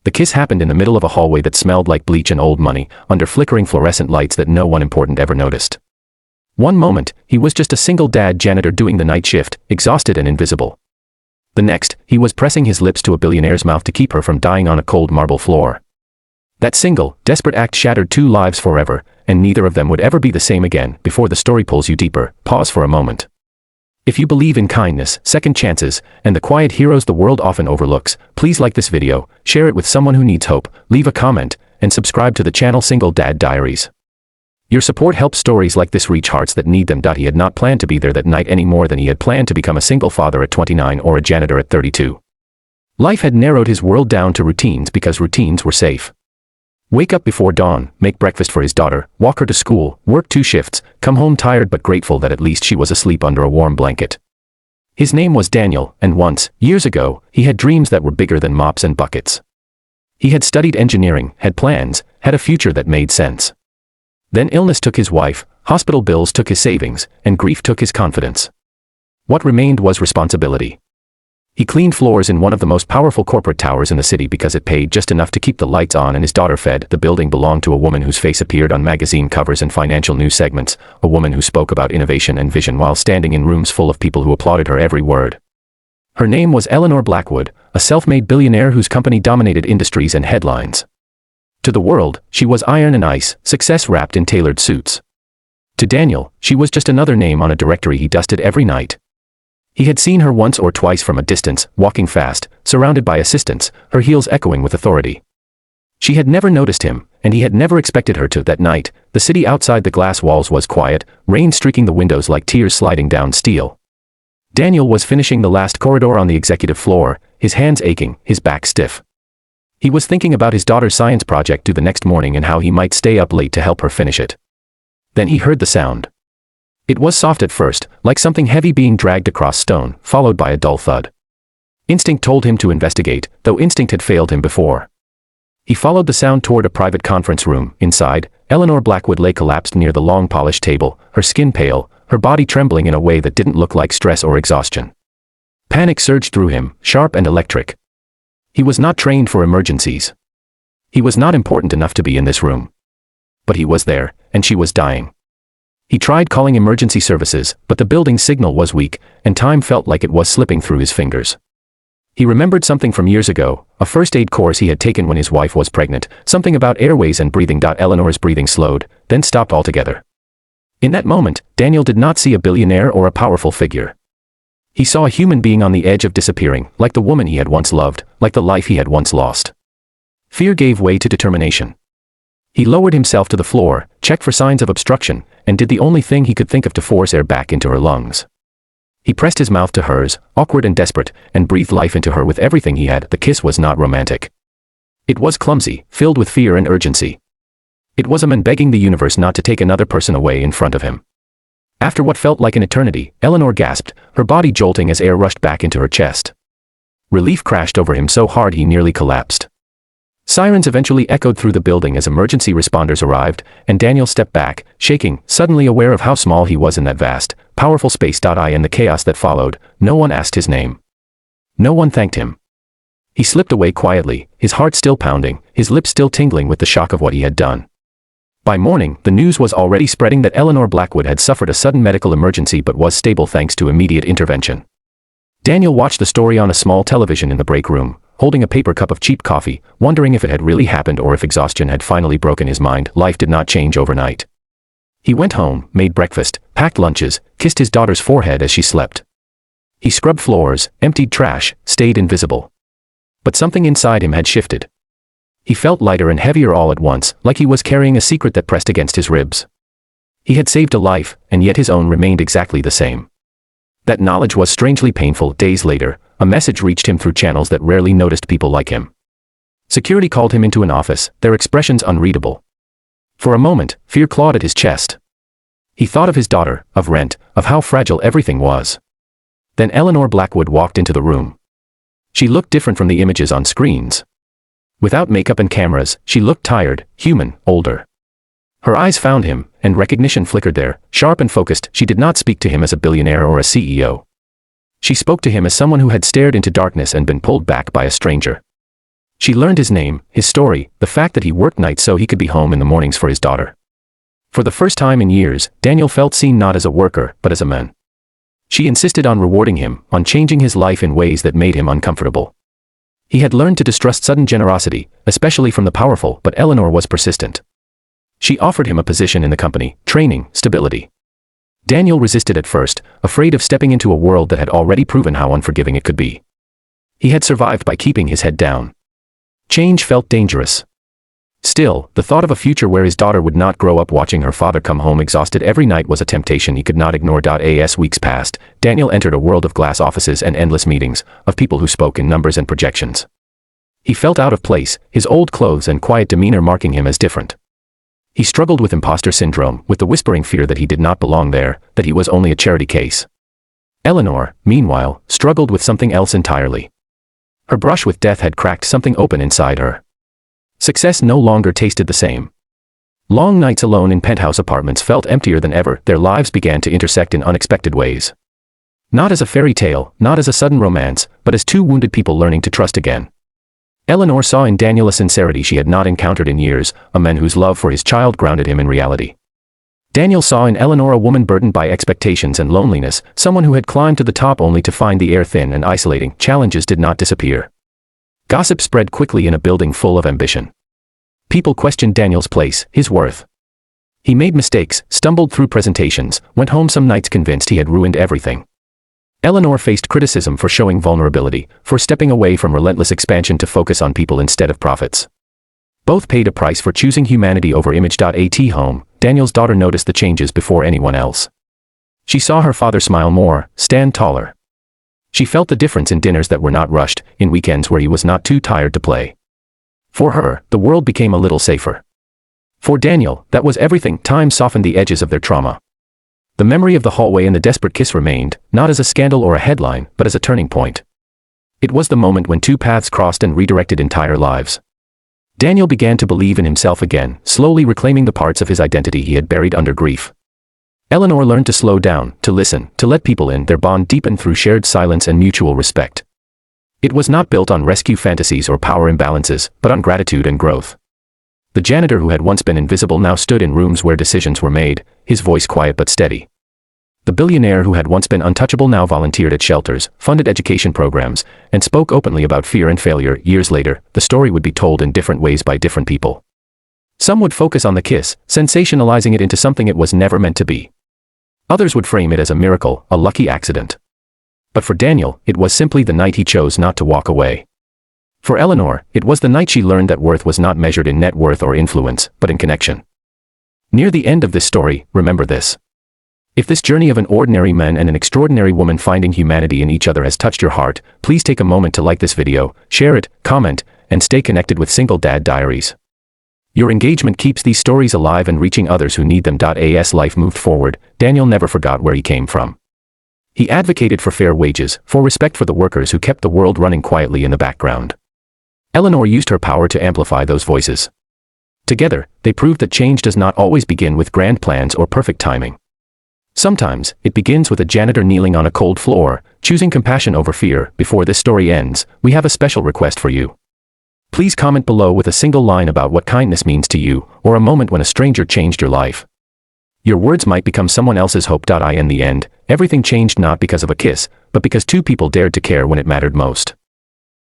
The kiss happened in the middle of a hallway that smelled like bleach and old money, under flickering fluorescent lights that no one important ever noticed. One moment, he was just a single dad janitor doing the night shift, exhausted and invisible. The next, he was pressing his lips to a billionaire's mouth to keep her from dying on a cold marble floor. That single, desperate act shattered 2 lives forever, and neither of them would ever be the same again. Before the story pulls you deeper, pause for a moment. If you believe in kindness, second chances, and the quiet heroes the world often overlooks, please like this video, share it with someone who needs hope, leave a comment, and subscribe to the channel Single Dad Diaries. Your support helps stories like this reach hearts that need them. He had not planned to be there that night any more than he had planned to become a single father at 29 or a janitor at 32. Life had narrowed his world down to routines because routines were safe. Wake up before dawn, make breakfast for his daughter, walk her to school, work 2 shifts, come home tired but grateful that at least she was asleep under a warm blanket. His name was Daniel, and once, years ago, he had dreams that were bigger than mops and buckets. He had studied engineering, had plans, had a future that made sense. Then illness took his wife, hospital bills took his savings, and grief took his confidence. What remained was responsibility. He cleaned floors in one of the most powerful corporate towers in the city because it paid just enough to keep the lights on and his daughter fed. The building belonged to a woman whose face appeared on magazine covers and financial news segments, a woman who spoke about innovation and vision while standing in rooms full of people who applauded her every word. Her name was Eleanor Blackwood, a self-made billionaire whose company dominated industries and headlines. To the world, she was iron and ice, success wrapped in tailored suits. To Daniel, she was just another name on a directory he dusted every night. He had seen her once or twice from a distance, walking fast, surrounded by assistants, her heels echoing with authority. She had never noticed him, and he had never expected her to. That night, the city outside the glass walls was quiet, rain streaking the windows like tears sliding down steel. Daniel was finishing the last corridor on the executive floor, his hands aching, his back stiff. He was thinking about his daughter's science project due the next morning and how he might stay up late to help her finish it. Then he heard the sound. It was soft at first, like something heavy being dragged across stone, followed by a dull thud. Instinct told him to investigate, though instinct had failed him before. He followed the sound toward a private conference room. Inside, Eleanor Blackwood lay collapsed near the long polished table, her skin pale, her body trembling in a way that didn't look like stress or exhaustion. Panic surged through him, sharp and electric. He was not trained for emergencies. He was not important enough to be in this room. But he was there, and she was dying. He tried calling emergency services, but the building's signal was weak, and time felt like it was slipping through his fingers. He remembered something from years ago, a first aid course he had taken when his wife was pregnant, something about airways and breathing. Eleanor's breathing slowed, then stopped altogether. In that moment, Daniel did not see a billionaire or a powerful figure. He saw a human being on the edge of disappearing, like the woman he had once loved, like the life he had once lost. Fear gave way to determination. He lowered himself to the floor, checked for signs of obstruction, and did the only thing he could think of to force air back into her lungs. He pressed his mouth to hers, awkward and desperate, and breathed life into her with everything he had. The kiss was not romantic. It was clumsy, filled with fear and urgency. It was a man begging the universe not to take another person away in front of him. After what felt like an eternity, Eleanor gasped, her body jolting as air rushed back into her chest. Relief crashed over him so hard he nearly collapsed. Sirens eventually echoed through the building as emergency responders arrived, and Daniel stepped back, shaking, suddenly aware of how small he was in that vast, powerful space. In the chaos that followed, no one asked his name. No one thanked him. He slipped away quietly, his heart still pounding, his lips still tingling with the shock of what he had done. By morning, the news was already spreading that Eleanor Blackwood had suffered a sudden medical emergency but was stable thanks to immediate intervention. Daniel watched the story on a small television in the break room, holding a paper cup of cheap coffee, wondering if it had really happened or if exhaustion had finally broken his mind. Life did not change overnight. He went home, made breakfast, packed lunches, kissed his daughter's forehead as she slept. He scrubbed floors, emptied trash, stayed invisible. But something inside him had shifted. He felt lighter and heavier all at once, like he was carrying a secret that pressed against his ribs. He had saved a life, and yet his own remained exactly the same. That knowledge was strangely painful. Days later, a message reached him through channels that rarely noticed people like him. Security called him into an office, their expressions unreadable. For a moment, fear clawed at his chest. He thought of his daughter, of rent, of how fragile everything was. Then Eleanor Blackwood walked into the room. She looked different from the images on screens. Without makeup and cameras, she looked tired, human, older. Her eyes found him, and recognition flickered there, sharp and focused. She did not speak to him as a billionaire or a CEO. She spoke to him as someone who had stared into darkness and been pulled back by a stranger. She learned his name, his story, the fact that he worked nights so he could be home in the mornings for his daughter. For the first time in years, Daniel felt seen not as a worker, but as a man. She insisted on rewarding him, on changing his life in ways that made him uncomfortable. He had learned to distrust sudden generosity, especially from the powerful, but Eleanor was persistent. She offered him a position in the company, training, stability. Daniel resisted at first, afraid of stepping into a world that had already proven how unforgiving it could be. He had survived by keeping his head down. Change felt dangerous. Still, the thought of a future where his daughter would not grow up watching her father come home exhausted every night was a temptation he could not ignore. As weeks passed, Daniel entered a world of glass offices and endless meetings, of people who spoke in numbers and projections. He felt out of place, his old clothes and quiet demeanor marking him as different. He struggled with imposter syndrome, with the whispering fear that he did not belong there, that he was only a charity case. Eleanor, meanwhile, struggled with something else entirely. Her brush with death had cracked something open inside her. Success no longer tasted the same. Long nights alone in penthouse apartments felt emptier than ever. Their lives began to intersect in unexpected ways. Not as a fairy tale, not as a sudden romance, but as two wounded people learning to trust again. Eleanor saw in Daniel a sincerity she had not encountered in years, a man whose love for his child grounded him in reality. Daniel saw in Eleanor a woman burdened by expectations and loneliness, someone who had climbed to the top only to find the air thin and isolating. Challenges did not disappear. Gossip spread quickly in a building full of ambition. People questioned Daniel's place, his worth. He made mistakes, stumbled through presentations, went home some nights convinced he had ruined everything. Eleanor faced criticism for showing vulnerability, for stepping away from relentless expansion to focus on people instead of profits. Both paid a price for choosing humanity over image. At home, Daniel's daughter noticed the changes before anyone else. She saw her father smile more, stand taller. She felt the difference in dinners that were not rushed, in weekends where he was not too tired to play. For her, the world became a little safer. For Daniel, that was everything. Time softened the edges of their trauma. The memory of the hallway and the desperate kiss remained, not as a scandal or a headline, but as a turning point. It was the moment when two paths crossed and redirected entire lives. Daniel began to believe in himself again, slowly reclaiming the parts of his identity he had buried under grief. Eleanor learned to slow down, to listen, to let people in. Their bond deepened through shared silence and mutual respect. It was not built on rescue fantasies or power imbalances, but on gratitude and growth. The janitor who had once been invisible now stood in rooms where decisions were made, his voice quiet but steady. The billionaire who had once been untouchable now volunteered at shelters, funded education programs, and spoke openly about fear and failure. Years later, the story would be told in different ways by different people. Some would focus on the kiss, sensationalizing it into something it was never meant to be. Others would frame it as a miracle, a lucky accident. But for Daniel, it was simply the night he chose not to walk away. For Eleanor, it was the night she learned that worth was not measured in net worth or influence, but in connection. Near the end of this story, remember this. If this journey of an ordinary man and an extraordinary woman finding humanity in each other has touched your heart, please take a moment to like this video, share it, comment, and stay connected with Single Dad Diaries. Your engagement keeps these stories alive and reaching others who need them. As life moved forward, Daniel never forgot where he came from. He advocated for fair wages, for respect for the workers who kept the world running quietly in the background. Eleanor used her power to amplify those voices. Together, they proved that change does not always begin with grand plans or perfect timing. Sometimes, it begins with a janitor kneeling on a cold floor, choosing compassion over fear. Before this story ends, we have a special request for you. Please comment below with a single line about what kindness means to you, or a moment when a stranger changed your life. Your words might become someone else's hope. In the end, everything changed not because of a kiss, but because two people dared to care when it mattered most.